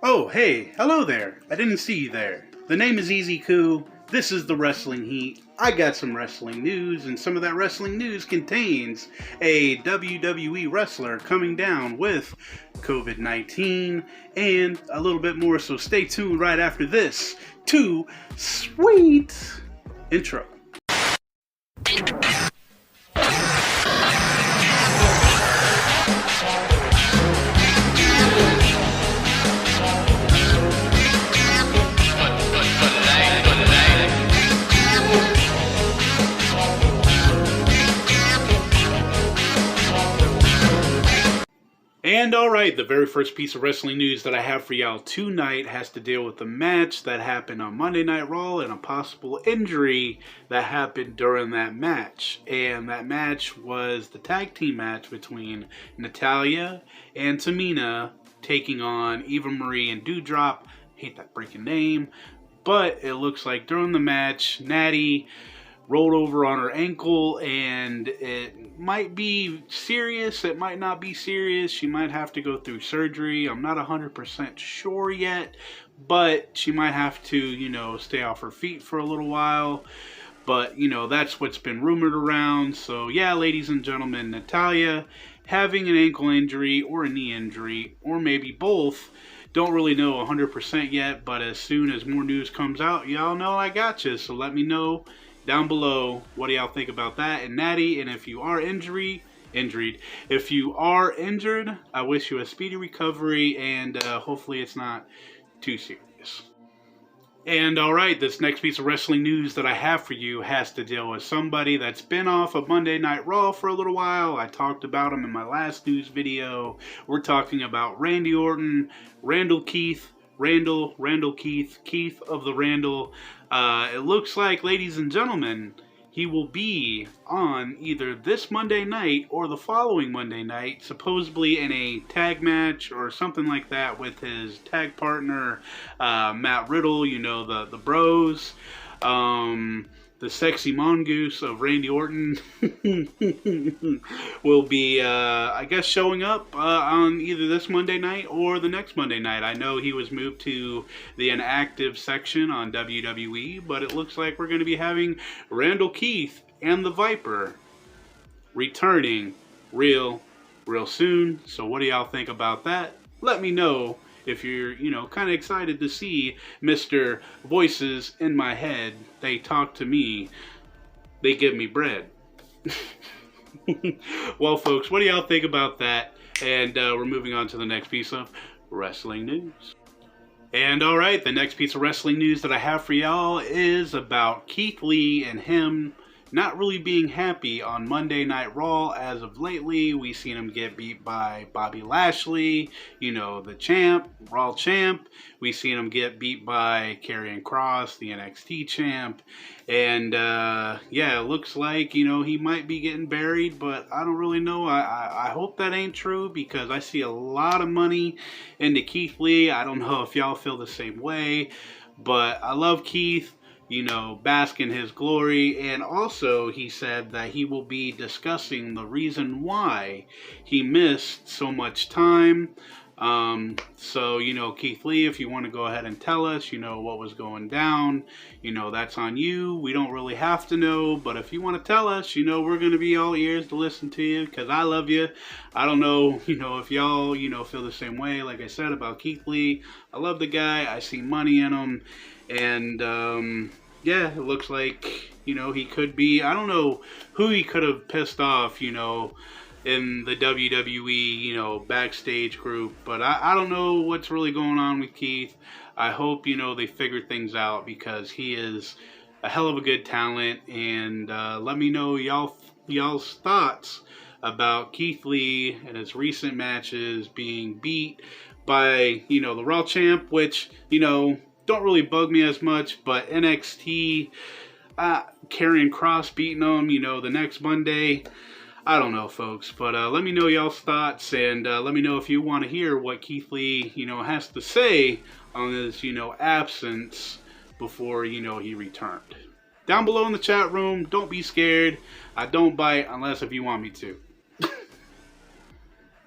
Oh, hey, hello there. I didn't see you there. The name is Easy Koo. This is the Wrestling Heat. I got some wrestling news, and some of that wrestling news contains a WWE wrestler coming down with COVID-19 and a little bit more, so stay tuned right after this to Sweet Intro. And alright, the very first piece of wrestling news that I have for y'all tonight has to deal with the match that happened on Monday Night Raw and a possible injury that happened during that match. And that match was the tag team match between Natalya and Tamina taking on Eva Marie and Doudrop. Hate that freaking name. But it looks like during the match, Natty rolled over on her ankle, and it might be serious, it might not be serious. She might have to go through surgery. I'm not 100% sure yet, but she might have to, stay off her feet for a little while. But, that's what's been rumored around. So, yeah, ladies and gentlemen, Natalya having an ankle injury or a knee injury, or maybe both. Don't really know 100% yet, but as soon as more news comes out, y'all know I got you. So let me know down below, what do y'all think about that and Natty? And if you are injured, I wish you a speedy recovery, and hopefully it's not too serious. And alright, this next piece of wrestling news that I have for you has to deal with somebody that's been off of Monday Night Raw for a little while. I talked about him in my last news video. We're talking about Randy Orton, Randall Keith, Randall Keith, Keith of the Randall. It looks like, ladies and gentlemen, he will be on either this Monday night or the following Monday night, supposedly in a tag match or something like that with his tag partner, Matt Riddle, the bros. The sexy mongoose of Randy Orton will be, I guess, showing up on either this Monday night or the next Monday night. I know he was moved to the inactive section on WWE, but it looks like we're going to be having Randall Keith and the Viper returning real soon. So what do y'all think about that? Let me know. If you're, kind of excited to see Mr. Voices in my head, they talk to me, they give me bread. Well, folks, what do y'all think about that? And we're moving on to the next piece of wrestling news. And alright, the next piece of wrestling news that I have for y'all is about Keith Lee and him not really being happy on Monday Night Raw. As of lately, we've seen him get beat by Bobby Lashley, the champ, Raw champ. We've seen him get beat by Karrion Kross, the NXT champ. And, it looks like, he might be getting buried, but I don't really know. I hope that ain't true, because I see a lot of money into Keith Lee. I don't know if y'all feel the same way, but I love Keith. Bask in his glory. And also, he said that he will be discussing the reason why he missed so much time. So, Keith Lee, if you want to go ahead and tell us, what was going down, that's on you. We don't really have to know, but if you want to tell us, we're going to be all ears to listen to you, because I love you. I don't know, if y'all, feel the same way, like I said, about Keith Lee. I love the guy. I see money in him. And, it looks like, he could be, I don't know who he could have pissed off, in the WWE, backstage group. But I don't know what's really going on with Keith. I hope, they figure things out, because he is a hell of a good talent. And let me know y'all's thoughts about Keith Lee and his recent matches being beat by, the Raw champ, which, don't really bug me as much, but NXT, Karrion Kross beating them, the next Monday. I don't know, folks, but let me know y'all's thoughts, and let me know if you want to hear what Keith Lee, has to say on his, absence before, he returned. Down below in the chat room, don't be scared. I don't bite unless if you want me to.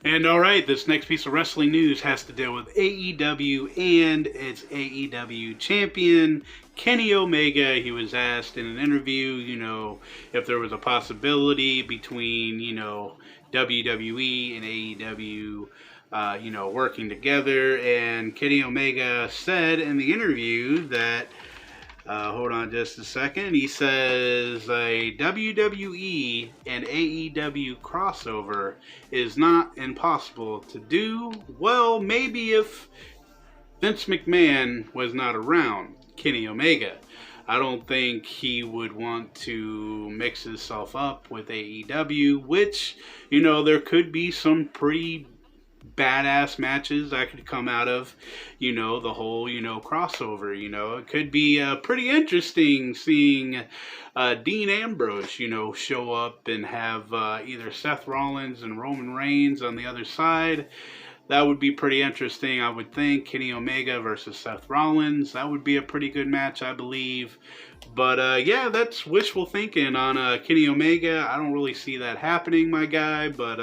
And alright, this next piece of wrestling news has to deal with AEW and its AEW champion, Kenny Omega. He was asked in an interview, if there was a possibility between, WWE and AEW, working together. And Kenny Omega said in the interview that hold on just a second. He says a WWE and AEW crossover is not impossible to do. Well, maybe if Vince McMahon was not around, Kenny Omega. I don't think he would want to mix himself up with AEW, which, there could be some pretty badass matches that could come out of, the whole, crossover. It could be pretty interesting seeing Dean Ambrose, show up and have either Seth Rollins and Roman Reigns on the other side. That would be pretty interesting, I would think. Kenny Omega versus Seth Rollins. That would be a pretty good match, I believe. But, yeah, that's wishful thinking on Kenny Omega. I don't really see that happening, my guy. But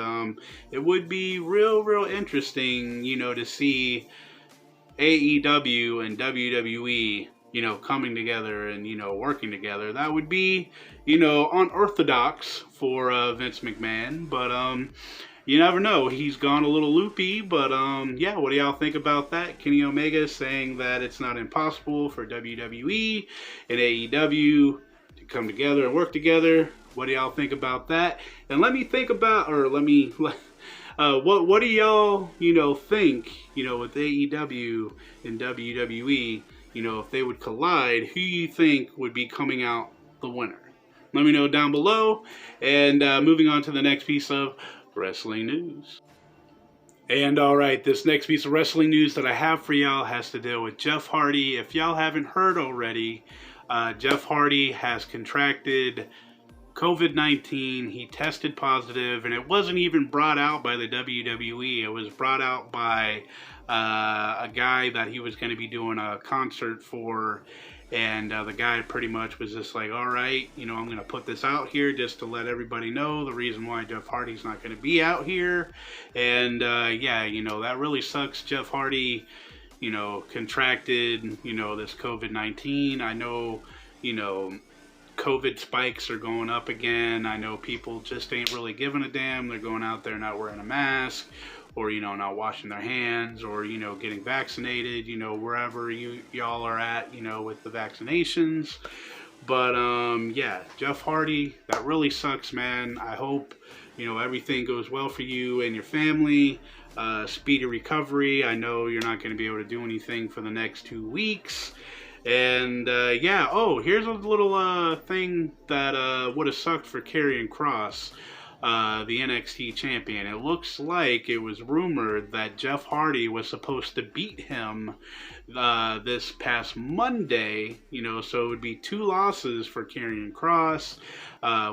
it would be real interesting, to see AEW and WWE, coming together and, working together. That would be, unorthodox for Vince McMahon. But, you never know. He's gone a little loopy, but yeah, what do y'all think about that? Kenny Omega saying that it's not impossible for WWE and AEW to come together and work together. What do y'all think about that? And let me think about, or what do y'all, think, with AEW and WWE, if they would collide, who you think would be coming out the winner? Let me know down below. And moving on to the next piece of wrestling news. And alright, this next piece of wrestling news that I have for y'all has to deal with Jeff Hardy. If y'all haven't heard already, Jeff Hardy has contracted COVID-19. He tested positive, and it wasn't even brought out by the WWE. It was brought out by a guy that he was going to be doing a concert for. And the guy pretty much was just like, all right, I'm going to put this out here just to let everybody know the reason why Jeff Hardy's not going to be out here. And yeah, that really sucks. Jeff Hardy, contracted, this COVID-19. I know, COVID spikes are going up again. I know people just ain't really giving a damn. They're going out there not wearing a mask, or, not washing their hands, or, getting vaccinated, wherever y'all are at, with the vaccinations. But, yeah, Jeff Hardy, that really sucks, man. I hope, everything goes well for you and your family. Speedy recovery. I know you're not going to be able to do anything for the next 2 weeks. And, yeah, here's a little thing that would have sucked for Karrion Kross, the NXT champion. It looks like it was rumored that Jeff Hardy was supposed to beat him this past Monday, so it would be 2 losses for Karrion Kross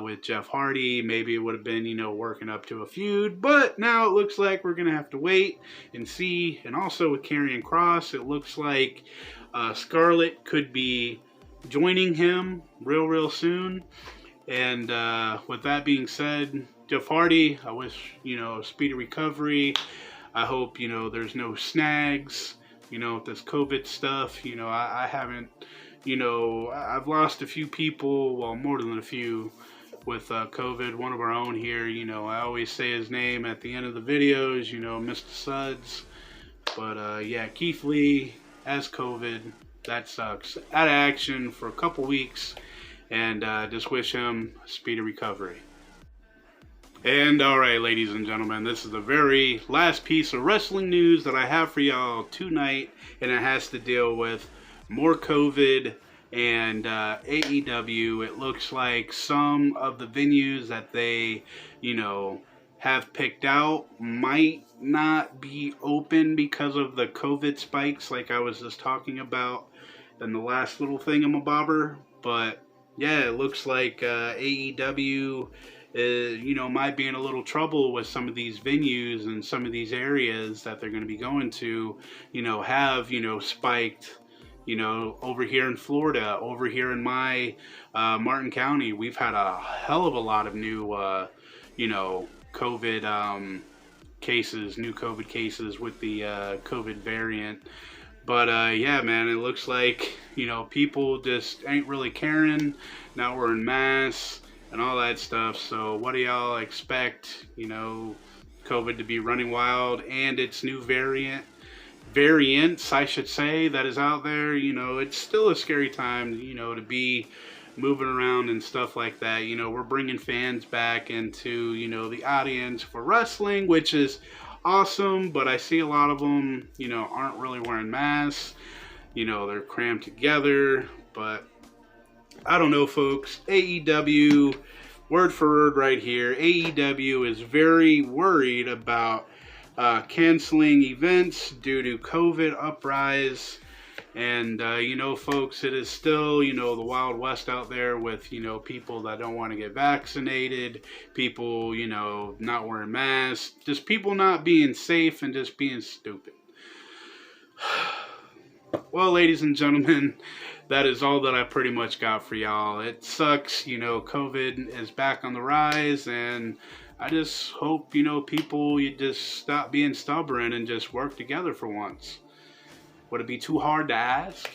with Jeff Hardy. Maybe it would have been, working up to a feud, but now it looks like we're going to have to wait and see. And also with Karrion Kross, it looks like Scarlett could be joining him real soon. And with that being said, Jeff Hardy, I wish, speedy recovery. I hope, there's no snags, with this COVID stuff. I haven't, I've lost a few people, well, more than a few, with COVID. One of our own here, I always say his name at the end of the videos, Mr. Suds. But, yeah, Keith Lee has COVID. That sucks. Out of action for a couple weeks. And just wish him a speedy recovery. And alright, ladies and gentlemen, this is the very last piece of wrestling news that I have for y'all tonight. And it has to deal with more COVID and AEW. It looks like some of the venues that they, have picked out might not be open because of the COVID spikes, like I was just talking about in the last little thingamabobber. But yeah, it looks like AEW, might be in a little trouble with some of these venues and some of these areas that they're going to be going to, have, spiked, over here in Florida, over here in my Martin County. We've had a hell of a lot of new, COVID cases, new COVID cases with the COVID variant. But yeah, man, it looks like, you know, people just ain't really caring, not wearing masks and all that stuff. So what do y'all expect, you know, COVID to be running wild and its new variants, I should say, that is out there? You know, it's still a scary time, you know, to be moving around and stuff like that. You know, we're bringing fans back into, you know, the audience for wrestling, which is awesome, but I see a lot of them, you know, aren't really wearing masks. You know, they're crammed together. But I don't know, folks. AEW, word for word right here, AEW is very worried about canceling events due to COVID uprise. And, you know, folks, it is still, you know, the Wild West out there with, you know, people that don't want to get vaccinated, people, you know, not wearing masks, just people not being safe and just being stupid. Well, ladies and gentlemen, that is all that I pretty much got for y'all. It sucks, you know, COVID is back on the rise, and I just hope, you know, people, you just stop being stubborn and just work together for once. Would it be too hard to ask?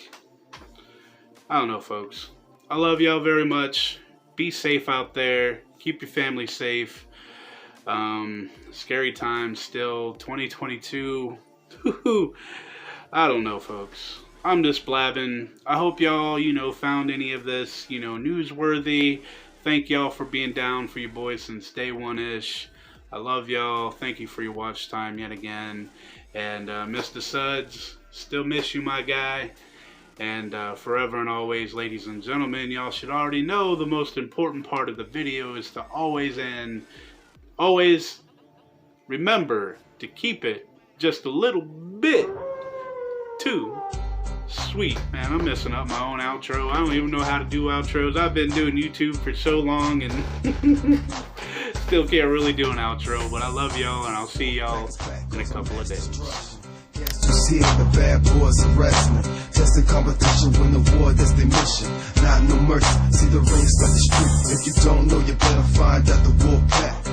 I don't know, folks. I love y'all very much. Be safe out there. Keep your family safe. Scary times still. 2022. I don't know, folks. I'm just blabbing. I hope y'all, you know, found any of this, you know, newsworthy. Thank y'all for being down for your boys since day one-ish. I love y'all. Thank you for your watch time yet again. And Mr. Suds, still miss you, my guy. And forever and always, ladies and gentlemen, y'all should already know the most important part of the video is to always remember to keep it just a little bit too sweet. Man, I'm messing up my own outro. I don't even know how to do outros. I've been doing YouTube for so long and still can't really do an outro, but I love y'all, and I'll see y'all in a couple of days. You see the bad boys of wrestling, testing competition, win the war, that's their mission. Not no mercy, see the ring, start the street. If you don't know, you better find out the wolf pack.